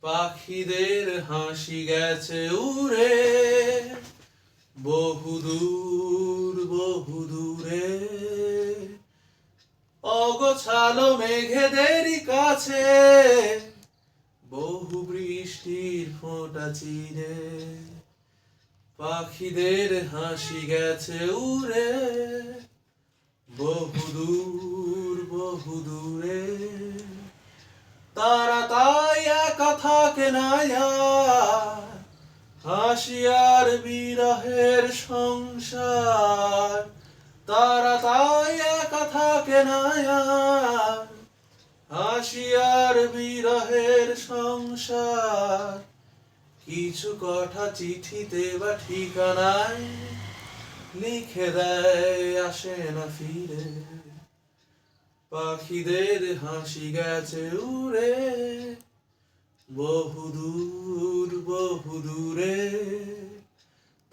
পাখিদের হাসি গেছে উড়ে বহুদূর বহুদূরে, অগোছালো মেঘেদেরই কাছে বহু বৃষ্টির ফোঁটা চিরে। পাখিদের হাসি গেছে উড়ে বহুদূর বহুদূরে, তারা তাই একা থাকে না আর, হাসি আর বিরহের সংসার। তারা তাই একা থাকে না আর, হাসি আর বিরহের সংসার। কিছু কথা চিঠিতে বা ঠিকানায় লিখে দেয়, আসে না ফিরে। পাখিদের হাসি গেছে উড়ে বহুদূর বহুদূরে,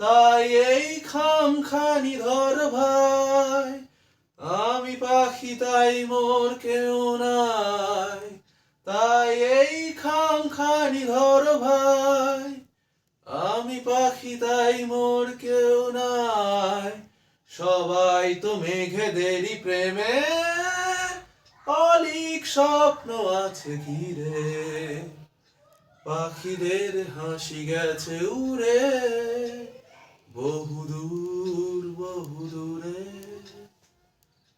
তাই এই খামখানি ধর ভাই, আমি পাখি তাই মোর কেউ নাই। তাই এই খামখানি ধর ভাই, আমি পাখি তাই মোর কেউ নাই। সবাই তো মেঘেদেরই প্রেমে অলিক স্বপ্ন আছে ঘিরে। পাখিদের হাসি গেছে উড়ে বহুদূর বহুদূরে,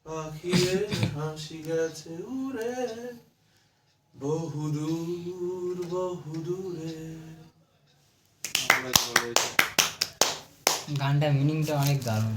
পাখিদের হাসি গেছে উড়ে বহুদূর বহুদূরে। গানটা মিনিংটা অনেক দারুণ।